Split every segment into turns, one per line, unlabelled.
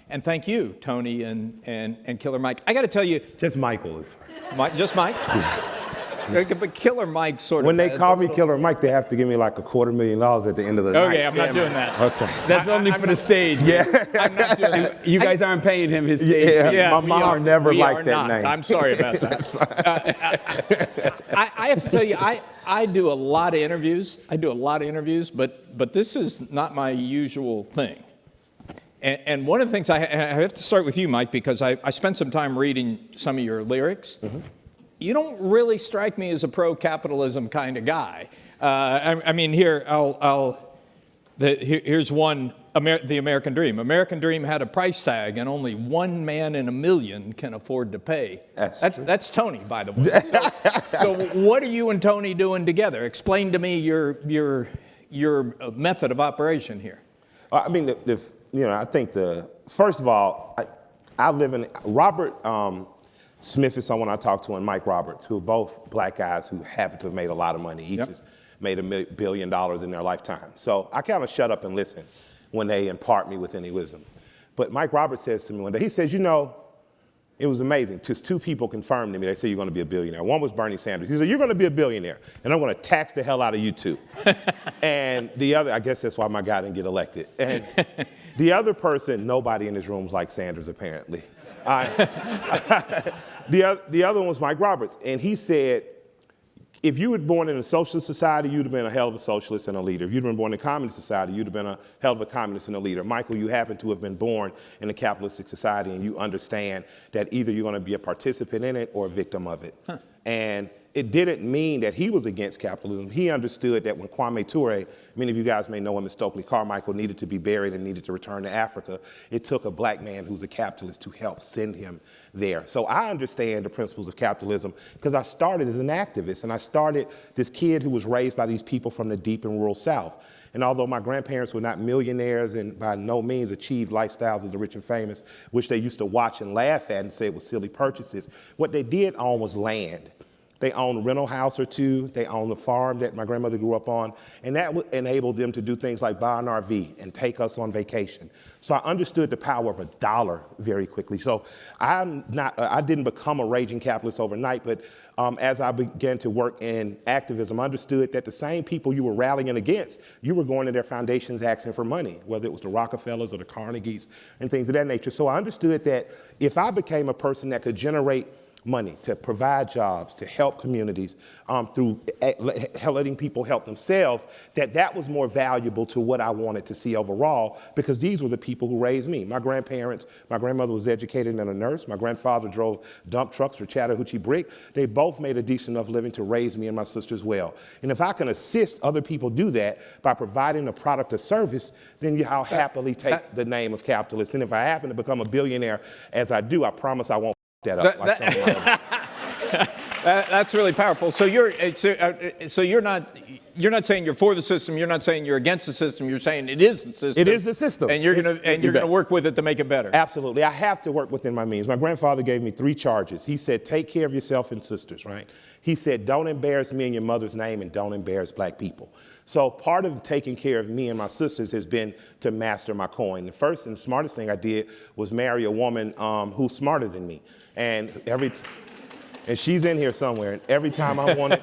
And thank you, Tony and Killer Mike. I got to tell you,
Just Michael is fine.
just Mike. But Killer Mike sort of.
When they call me Killer Mike, they have to give me like $250,000 at the end of the night.
Okay, I'm not doing that.
Okay.
That's only for the stage.
Yeah.
I'm not doing that.
You guys aren't paying him his stage fee.
Yeah, my mom never liked that name.
I'm sorry about that. I have to tell you, I do a lot of interviews. But this is not my usual thing. And one of the things I have to start with you, Mike, because I spent some time reading some of your lyrics. Mm-hmm. You don't really strike me as a pro-capitalism kind of guy. I mean, here, here's one, the American Dream. American Dream had a price tag, and only one man in a million can afford to pay. That's Tony, by the way. So what are you and Tony doing together? Explain to me your method of operation here.
I mean, I think first of all, I live in Robert. Smith is someone I talked to, and Mike Roberts, who are both black guys who happen to have made a lot of money. Each has made $1 billion in their lifetime. So I kind of shut up and listen when they impart me with any wisdom. But Mike Roberts says to me one day, he says, it was amazing. Just two people confirmed to me, they said you're going to be a billionaire. One was Bernie Sanders. He said, you're going to be a billionaire, and I'm going to tax the hell out of you too. And the other, I guess that's why my guy didn't get elected. And the other person, nobody in this room was like Sanders, apparently. The other one was Mike Roberts, and he said, if you were born in a socialist society, you'd have been a hell of a socialist and a leader. If you'd been born in a communist society, you'd have been a hell of a communist and a leader. Michael, you happen to have been born in a capitalistic society, and you understand that either you're going to be a participant in it or a victim of it. Huh. And it didn't mean that he was against capitalism. He understood that when Kwame Ture, many of you guys may know him as Stokely Carmichael, needed to be buried and needed to return to Africa, it took a black man who's a capitalist to help send him there. So I understand the principles of capitalism because I started as an activist, and I started this kid who was raised by these people from the deep and rural South. And although my grandparents were not millionaires and by no means achieved lifestyles of the rich and famous, which they used to watch and laugh at and say it was silly purchases, what they did own was land. They owned a rental house or two. They owned the farm that my grandmother grew up on. And that enabled them to do things like buy an RV and take us on vacation. So I understood the power of $1 very quickly. So I didn't become a raging capitalist overnight, but as I began to work in activism, I understood that the same people you were rallying against, you were going to their foundations asking for money, whether it was the Rockefellers or the Carnegies and things of that nature. So I understood that if I became a person that could generate money to provide jobs, to help communities through letting people help themselves, that was more valuable to what I wanted to see overall, because these were the people who raised me. My grandmother was educated and a nurse. My grandfather drove dump trucks for Chattahoochee Brick. They both made a decent enough living to raise me and my sisters well. And if I can assist other people do that by providing a product or service, then I'll happily take the name of capitalist. And if I happen to become a billionaire, as I do, I promise I won't that up like someone else.
That's really powerful. So you're not saying you're for the system. You're not saying you're against the system. You're saying it is the system.
It is the system,
and you're gonna work with it to make it better.
Absolutely, I have to work within my means. My grandfather gave me 3 charges. He said, take care of yourself and sisters, right? He said, don't embarrass me in your mother's name, and don't embarrass black people. So part of taking care of me and my sisters has been to master my coin. The first and smartest thing I did was marry a woman who's smarter than me. And she's in here somewhere. And every time I wanted,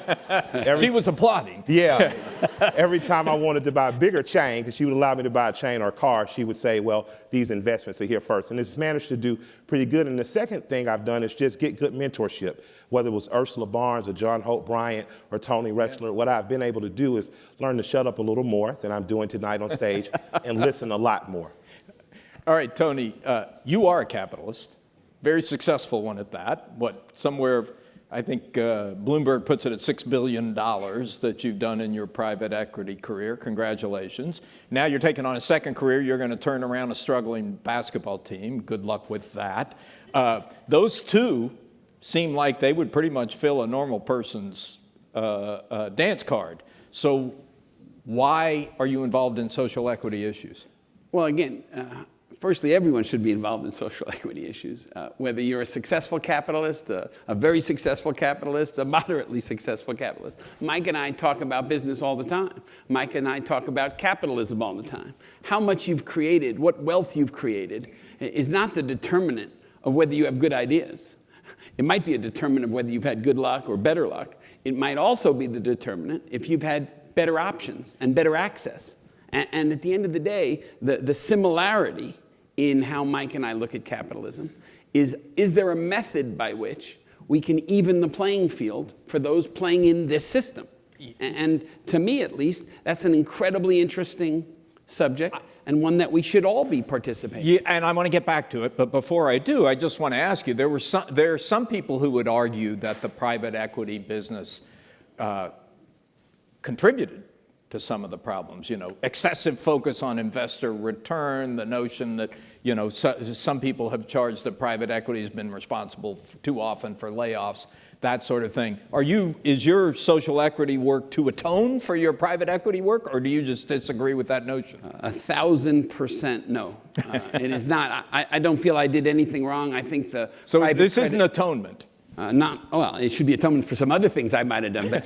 she was applauding.
Yeah. Every time I wanted to buy a bigger chain, because she would allow me to buy a chain or a car, she would say, well, these investments are here first. And it's managed to do pretty good. And the second thing I've done is just get good mentorship, whether it was Ursula Barnes or John Hope Bryant or Tony Ressler. What I've been able to do is learn to shut up a little more than I'm doing tonight on stage and listen a lot more.
All right, Tony, you are a capitalist. Very successful one at that. Somewhere, I think Bloomberg puts it at $6 billion that you've done in your private equity career. Congratulations. Now you're taking on a second career. You're going to turn around a struggling basketball team. Good luck with that. Those two seem like they would pretty much fill a normal person's dance card. So why are you involved in social equity issues?
Well, again, firstly, everyone should be involved in social equity issues, whether you're a successful capitalist, a very successful capitalist, a moderately successful capitalist. Mike and I talk about business all the time. Mike and I talk about capitalism all the time. How much you've created, what wealth you've created, is not the determinant of whether you have good ideas. It might be a determinant of whether you've had good luck or better luck. It might also be the determinant if you've had better options and better access. And at the end of the day, the similarity in how Mike and I look at capitalism is there a method by which we can even the playing field for those playing in this system? And to me, at least, that's an incredibly interesting subject and one that we should all be participating in.
Yeah, and I want to get back to it, but before I do, I just want to ask you, there are some people who would argue that the private equity business contributed to some of the problems, excessive focus on investor return, the notion that, some people have charged that private equity has been responsible too often for layoffs, that sort of thing. Is your social equity work to atone for your private equity work, or do you just disagree with that notion?
1,000% no. It is not. I don't feel I did anything wrong. I think
So this isn't atonement?
Well, it should be atonement for some other things I might have done, but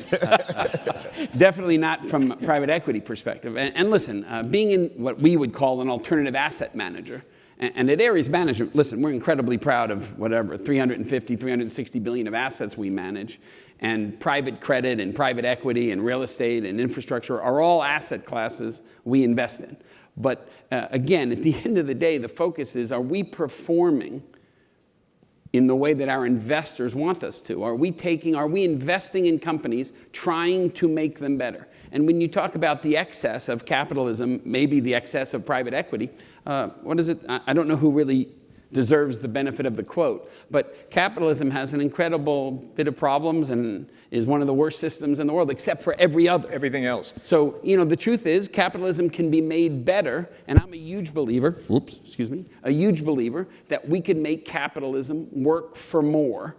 definitely not from a private equity perspective. And listen, being in what we would call an alternative asset manager, and at Ares Management, listen, we're incredibly proud of whatever, 350, 360 billion of assets we manage. And private credit and private equity and real estate and infrastructure are all asset classes we invest in. But again, at the end of the day, the focus is, are we performing in the way that our investors want us to? Are we investing in companies trying to make them better? And when you talk about the excess of capitalism, maybe the excess of private equity, what is it? I don't know who really deserves the benefit of the quote, but capitalism has an incredible bit of problems and is one of the worst systems in the world, except for everything else. So, the truth is capitalism can be made better, and I'm a huge believer, that we can make capitalism work for more.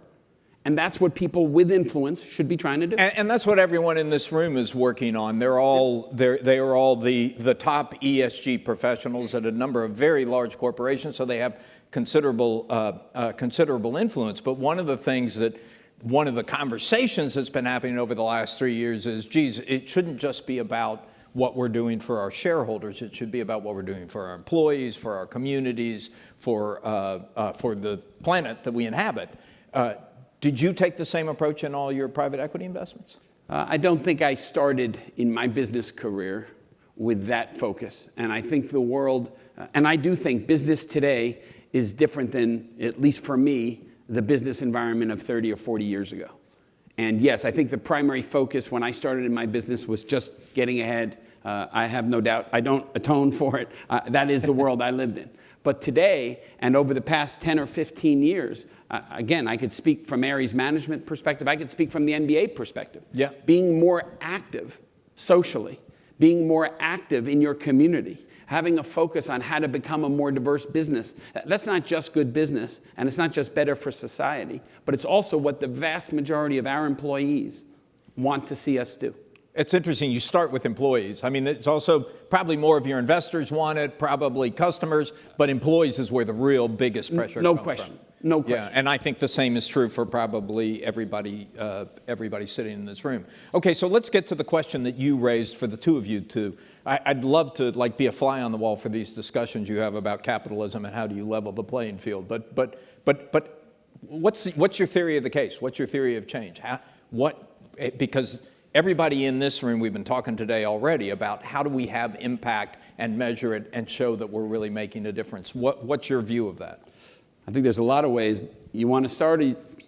And that's what people with influence should be trying to do.
And that's what everyone in this room is working on. They are all the top ESG professionals at a number of very large corporations, so they have considerable influence. But one of the conversations that's been happening over the last 3 years is, geez, it shouldn't just be about what we're doing for our shareholders. It should be about what we're doing for our employees, for our communities, for the planet that we inhabit. Did you take the same approach in all your private equity investments?
I don't think I started in my business career with that focus. And I think the world, and I do think business today is different than, at least for me, the business environment of 30 or 40 years ago. And yes, I think the primary focus when I started in my business was just getting ahead. I have no doubt. I don't atone for it. That is the world I lived in. But today, and over the past 10 or 15 years, again, I could speak from Ares Management perspective. I could speak from the NBA perspective.
Yeah.
Being more active socially, being more active in your community, having a focus on how to become a more diverse business. That's not just good business, and it's not just better for society, but it's also what the vast majority of our employees want to see us do.
It's interesting, you start with employees. I mean, it's also probably more of your investors want it, probably customers, but employees is where the real biggest pressure comes from.
No question.
Yeah, and I think the same is true for probably everybody sitting in this room. Okay, so let's get to the question that you raised for the two of you too. I'd love to be a fly on the wall for these discussions you have about capitalism and how do you level the playing field. But what's your theory of the case? What's your theory of change? Because everybody in this room, we've been talking today already about how do we have impact and measure it and show that we're really making a difference. What's your view of that?
I think there's a lot of ways. You want to start?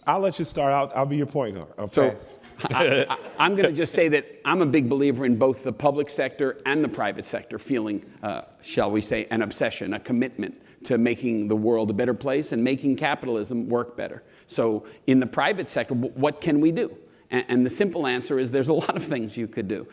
I'll let you start. I'll be your point guard.
So I'm going to just say that I'm a big believer in both the public sector and the private sector feeling, shall we say, an obsession, a commitment to making the world a better place and making capitalism work better. So in the private sector, what can we do? And the simple answer is there's a lot of things you could do.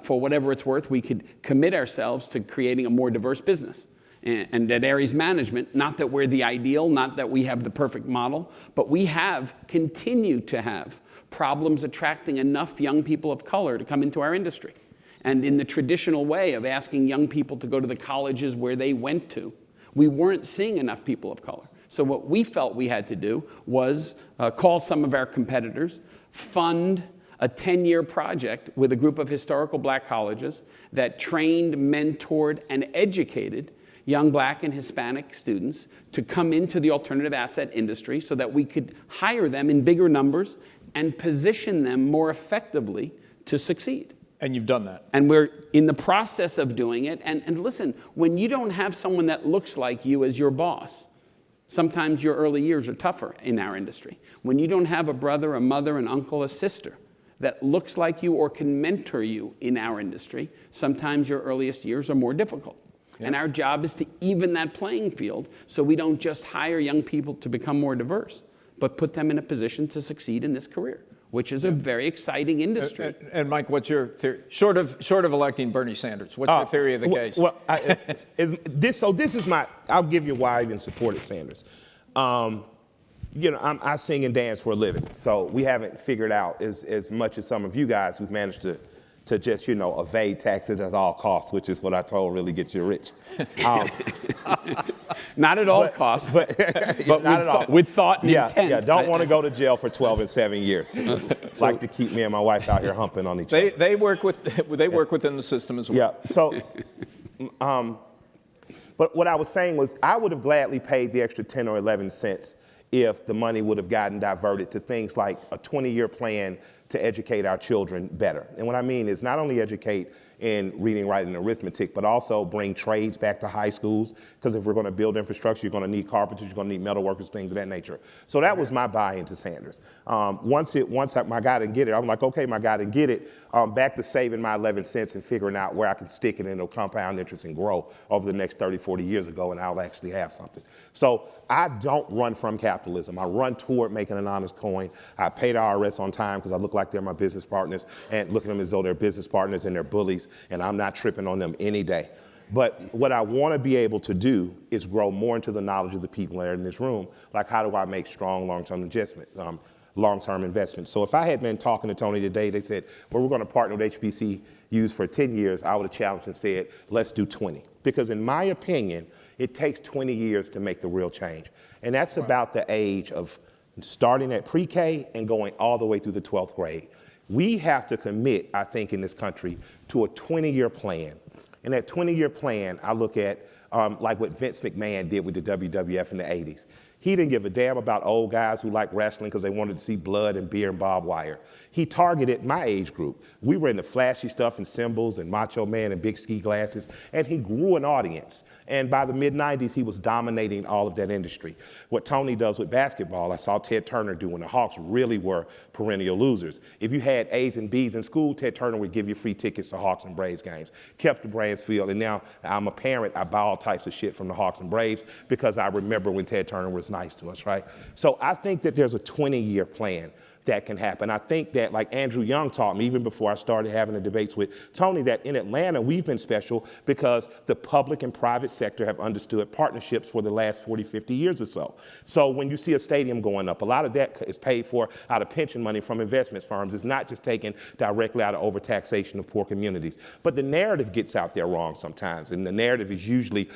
For whatever it's worth, we could commit ourselves to creating a more diverse business. And at Ares Management, not that we're the ideal, not that we have the perfect model, but we have continued to have problems attracting enough young people of color to come into our industry. And in the traditional way of asking young people to go to the colleges where they went to, we weren't seeing enough people of color. So what we felt we had to do was call some of our competitors, fund a 10-year project with a group of historical black colleges that trained, mentored, and educated young Black and Hispanic students to come into the alternative asset industry so that we could hire them in bigger numbers and position them more effectively to succeed.
And you've done that.
And we're in the process of doing it. And listen, when you don't have someone that looks like you as your boss, sometimes your early years are tougher in our industry. When you don't have a brother, a mother, an uncle, a sister that looks like you or can mentor you in our industry, sometimes your earliest years are more difficult. Yeah. And our job is to even that playing field so we don't just hire young people to become more diverse, but put them in a position to succeed in this career, which is a very exciting industry.
And Mike, what's your theory? Short of electing Bernie Sanders, what's your theory of the case?
Well, this is my, I'll give you why I even supported Sanders. You know, I sing and dance for a living, so we haven't figured out as much as some of you guys who've managed to just, you know, evade taxes at all costs, which is what I told really get you rich.
Not at all costs, but
not at all.
With thought and intent.
Yeah, don't want to go to jail for 12 and 7 years. Like to keep me and my wife out here humping on each other.
They work within the system as well.
Yeah, so, but what I was saying was I would have gladly paid the extra 10 or 11 cents if the money would have gotten diverted to things like a 20-year plan to educate our children better. And what I mean is not only educate in reading, writing, and arithmetic, but also bring trades back to high schools, because if we're going to build infrastructure, you're going to need carpenters, you're going to need metal workers, things of that nature. So that was my buy into Sanders. Once my guy didn't get it, I'm like, okay, my guy didn't get it, back to saving my 11 cents and figuring out where I can stick it and it'll compound interest and grow over the next 30, 40 years ago, and I'll actually have something. So I don't run from capitalism. I run toward making an honest coin. I pay the IRS on time because I look like they're my business partners and look at them as though they're business partners and they're bullies, and I'm not tripping on them any day. But what I want to be able to do is grow more into the knowledge of the people that are in this room, like how do I make strong long-term investments. So if I had been talking to Tony today, they said, well, we're going to partner with HBCUs for 10 years, I would have challenged and said, let's do 20. Because in my opinion, it takes 20 years to make the real change. And that's about the age of starting at pre-K and going all the way through the 12th grade. We have to commit, I think, in this country to a 20-year plan. And that 20-year plan, I look at like what Vince McMahon did with the WWF in the 80s. He didn't give a damn about old guys who liked wrestling because they wanted to see blood and beer and barbed wire. He targeted my age group. We were into flashy stuff and symbols and Macho Man and big ski glasses, and he grew an audience. And by the mid-90s, he was dominating all of that industry. What Tony does with basketball, I saw Ted Turner do when the Hawks really were perennial losers. If you had A's and B's in school, Ted Turner would give you free tickets to Hawks and Braves games. Kept the Braves field, and now I'm a parent. I buy all types of shit from the Hawks and Braves because I remember when Ted Turner was nice to us, right? So I think that there's a 20-year plan that can happen. I think that, like Andrew Young taught me, even before I started having the debates with Tony, that in Atlanta, we've been special because the public and private sector have understood partnerships for the last 40, 50 years or so. So when you see a stadium going up, a lot of that is paid for out of pension money from investment firms. It's not just taken directly out of overtaxation of poor communities. But the narrative gets out there wrong sometimes, and the narrative is usually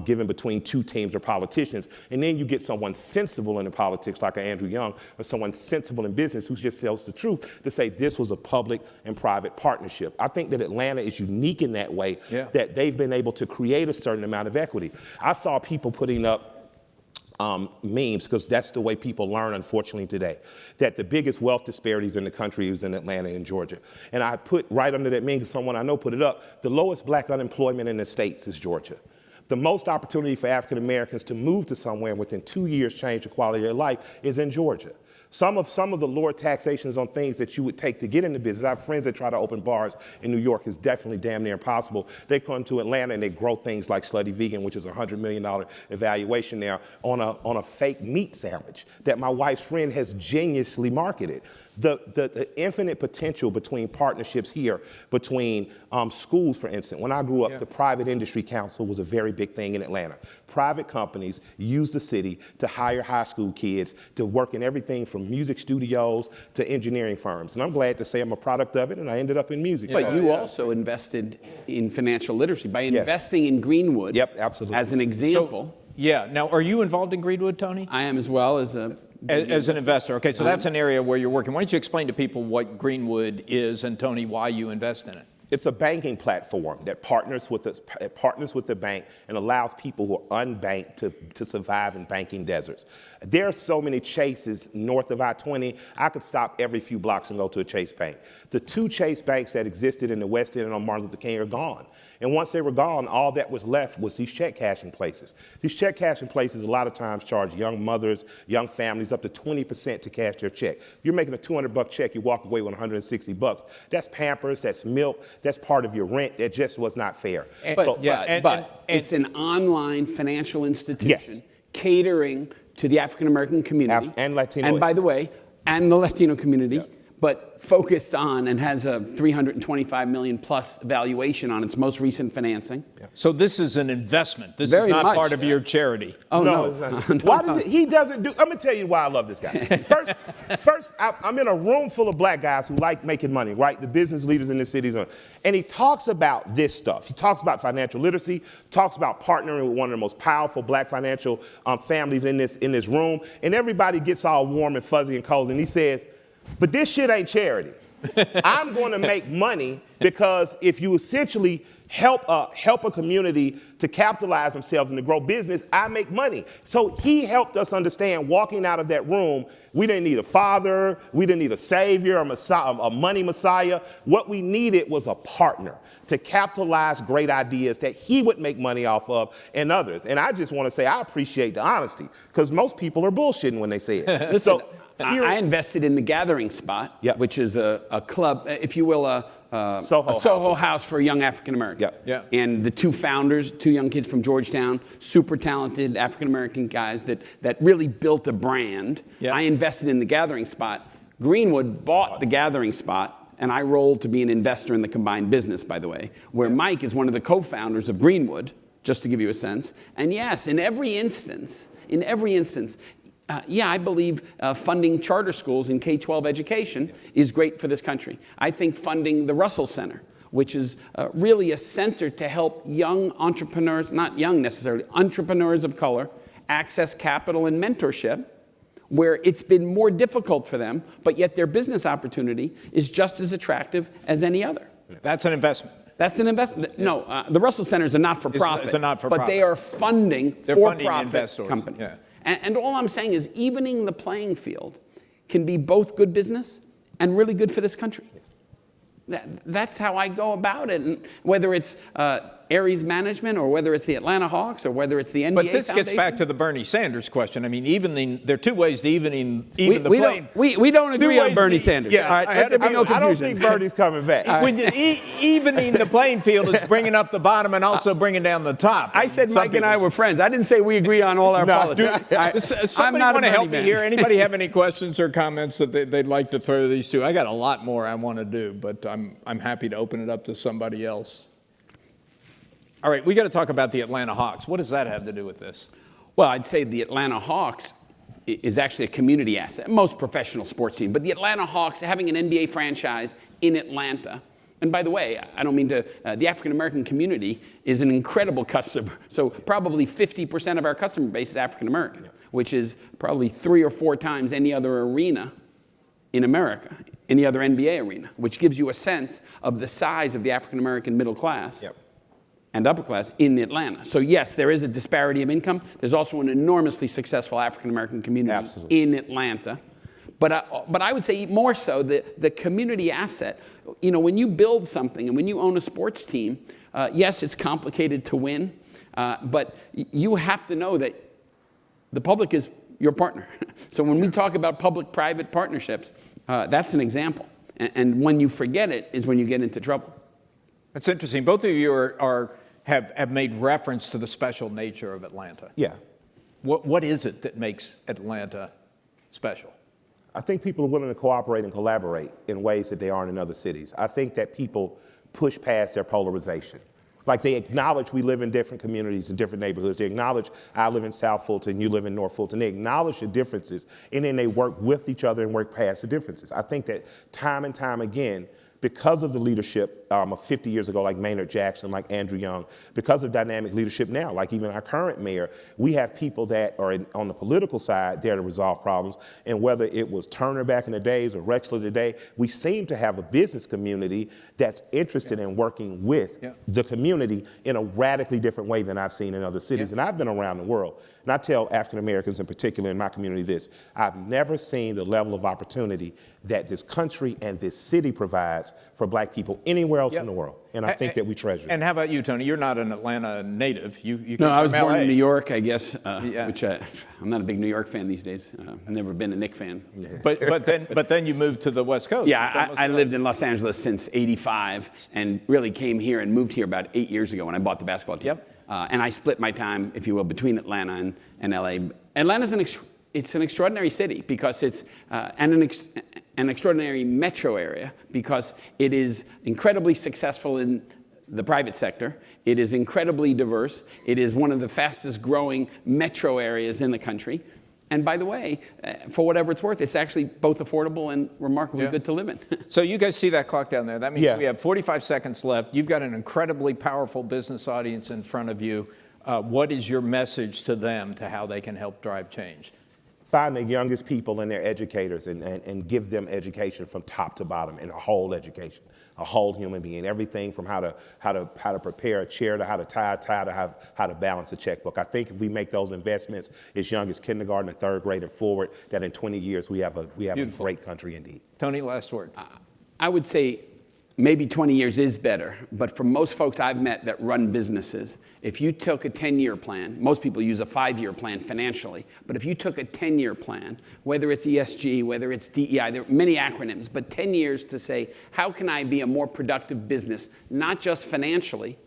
given between two teams or politicians. And then you get someone sensible in the politics, like Andrew Young, or someone sensible in business who just tells the truth to say this was a public and private partnership. I think that Atlanta is unique in that way, that they've been able to create a certain amount of equity. I saw people putting up memes, because that's the way people learn, unfortunately, today, that the biggest wealth disparities in the country is in Atlanta and Georgia. And I put right under that meme, because someone I know put it up, the lowest black unemployment in the states is Georgia. The most opportunity for African Americans to move to somewhere and within 2 years change the quality of their life is in Georgia. Some of the lower taxations on things that you would take to get into business. I have friends that try to open bars in New York. It's definitely damn near impossible. They come to Atlanta and they grow things like Slutty Vegan, which is a $100 million evaluation now, on a fake meat sandwich that my wife's friend has geniusly marketed. The infinite potential between partnerships here, between schools, for instance. When I grew up, the Private Industry Council was a very big thing in Atlanta. Private companies use the city to hire high school kids to work in everything from music studios to engineering firms. And I'm glad to say I'm a product of it, and I ended up in music.
But you also invested in financial literacy by investing in Greenwood.
Yep, absolutely.
As an example.
So, now are you involved in Greenwood, Tony?
I am, as well as a...
As an investor. Okay, so that's an area where you're working. Why don't you explain to people what Greenwood is, and Tony, why you invest in it?
It's a banking platform that partners with the bank and allows people who are unbanked to survive in banking deserts. There are so many Chases north of I-20, I could stop every few blocks and go to a Chase bank. The 2 Chase banks that existed in the West End and on Martin Luther King are gone. And once they were gone, all that was left was these check cashing places. These check cashing places a lot of times charge young mothers, young families up to 20% to cash their check. If you're making a $200 check, you walk away with $160. That's Pampers, that's milk, that's part of your rent. That just was not fair.
But it's an online financial institution catering to the African American community.
And Latino.
And by the way, and the Latino community. But focused on and has a $325 million plus valuation on its most recent financing.
So this is an investment. This
Very
is not
much.
part of your charity.
Oh, no.
It's not. Why does he doesn't do, I'm gonna tell you why I love this guy. First, I'm in a room full of black guys who like making money, right? The business leaders in the cities. And he talks about this stuff. He talks about financial literacy, talks about partnering with one of the most powerful black financial families in this room. And everybody gets all warm and fuzzy and cozy. And he says, but this shit ain't charity. I'm going to make money because if you essentially help a community to capitalize themselves and to grow business, I make money. So he helped us understand, walking out of that room, we didn't need a father, we didn't need a savior, a money messiah. What we needed was a partner to capitalize great ideas that he would make money off of and others. And I just want to say I appreciate the honesty, because most people are bullshitting when they say it.
Listen, I invested in the Gathering Spot, which is a club, if you will, a Soho house for young African Americans. And the 2 founders, 2 young kids from Georgetown, super talented African American guys that really built a brand. I invested in the Gathering Spot. Greenwood bought the Gathering Spot, and I rolled to be an investor in the combined business, by the way, where Mike is one of the co-founders of Greenwood, just to give you a sense. And yes, in every instance, I believe funding charter schools in K-12 education is great for this country. I think funding the Russell Center, which is really a center to help young entrepreneurs, not young necessarily, entrepreneurs of color, access capital and mentorship, where it's been more difficult for them, but yet their business opportunity is just as attractive as any other.
That's an investment.
That's an investment. No, the Russell Center is a not-for-profit.
It's a not-for-profit.
But they are funding for-profit companies.
Yeah.
And all I'm saying is evening the playing field can be both good business and really good for this country. That's how I go about it. And whether it's Aries Management or whether it's the Atlanta Hawks or whether it's the NBA
But this
Foundation.
gets back to the Bernie Sanders question. I mean, there are 2 ways to even the playing.
We don't agree on Bernie Sanders.
Yeah,
all right, let there be no confusion.
I don't think Bernie's coming back.
Evening the playing field is bringing up the bottom and also bringing down the top.
I said Mike and I were friends. I didn't say we agree on all our politics.
Somebody want to help me here? Anybody have any questions or comments that they'd like to throw to these 2? I got a lot more I want to do, but I'm happy to open it up to somebody else. All right, we got to talk about the Atlanta Hawks. What does that have to do with this?
Well, I'd say the Atlanta Hawks is actually a community asset. Most professional sports team, but the Atlanta Hawks having an NBA franchise in Atlanta. And by the way, I don't mean to, the African American community is an incredible customer. So probably 50% of our customer base is African American, which is probably 3 or 4 times any other arena in America, any other NBA arena, which gives you a sense of the size of the African American middle class. And upper class in Atlanta. So yes, there is a disparity of income. There's also an enormously successful African-American community in Atlanta. But I would say more so the community asset. You know, when you build something and when you own a sports team, yes, it's complicated to win, but you have to know that the public is your partner. So when we talk about public-private partnerships, that's an example. And when you forget it is when you get into trouble.
That's interesting. Both of you have made reference to the special nature of Atlanta. What is it that makes Atlanta special?
I think people are willing to cooperate and collaborate in ways that they aren't in other cities. I think that people push past their polarization. Like, they acknowledge we live in different communities and different neighborhoods. They acknowledge I live in South Fulton, you live in North Fulton. They acknowledge the differences, and then they work with each other and work past the differences. I think that time and time again, because of the leadership of 50 years ago, like Maynard Jackson, like Andrew Young, because of dynamic leadership now, like even our current mayor, we have people that are on the political side there to resolve problems. And whether it was Turner back in the days or Rexler today, we seem to have a business community that's interested in working with the community in a radically different way than I've seen in other cities. And I've been around the world. And I tell African Americans in particular in my community this: I've never seen the level of opportunity that this country and this city provides for black people anywhere else in the world. And I think that we treasure it.
And how about you, Tony? You're not an Atlanta native. You
No, I was
from
born
LA.
in New York, I guess, which I'm not a big New York fan these days. I've never been a Knick fan.
But then you moved to the West Coast.
Yeah, I lived in Los Angeles since ’85 and really came here and moved here about 8 years ago when I bought the basketball team. And I split my time, if you will, between Atlanta and LA. Atlanta's it's an extraordinary city because it's an extraordinary metro area because it is incredibly successful in the private sector. It is incredibly diverse. It is one of the fastest growing metro areas in the country. And by the way, for whatever it's worth, it's actually both affordable and remarkably good to live in.
So you guys see that clock down there. That means we have 45 seconds left. You've got an incredibly powerful business audience in front of you. What is your message to them to how they can help drive change?
Find the youngest people and their educators and give them education from top to bottom, and a whole education, a whole human being, everything from how to prepare a chair to how to tie a tie to how to balance a checkbook. I think if we make those investments as young as kindergarten and third grade and forward, that in 20 years we have a great country indeed.
Tony, last word.
I would say maybe 20 years is better, but for most folks I've met that run businesses, if you took a 10-year plan, most people use a 5-year plan financially, but if you took a 10-year plan, whether it's ESG, whether it's DEI, there are many acronyms, but 10 years to say, how can I be a more productive business, not just financially,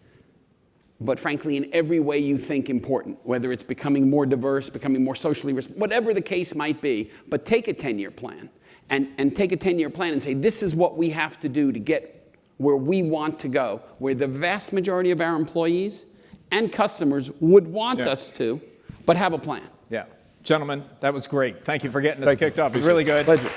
but frankly in every way you think important, whether it's becoming more diverse, becoming more socially responsible, whatever the case might be, but take a 10-year plan and take a 10-year plan and say, this is what we have to do to get where we want to go, where the vast majority of our employees and customers would want us to, but have a plan.
Yeah. Gentlemen, that was great. Thank you for getting us kicked off. It's really good.
Pleasure.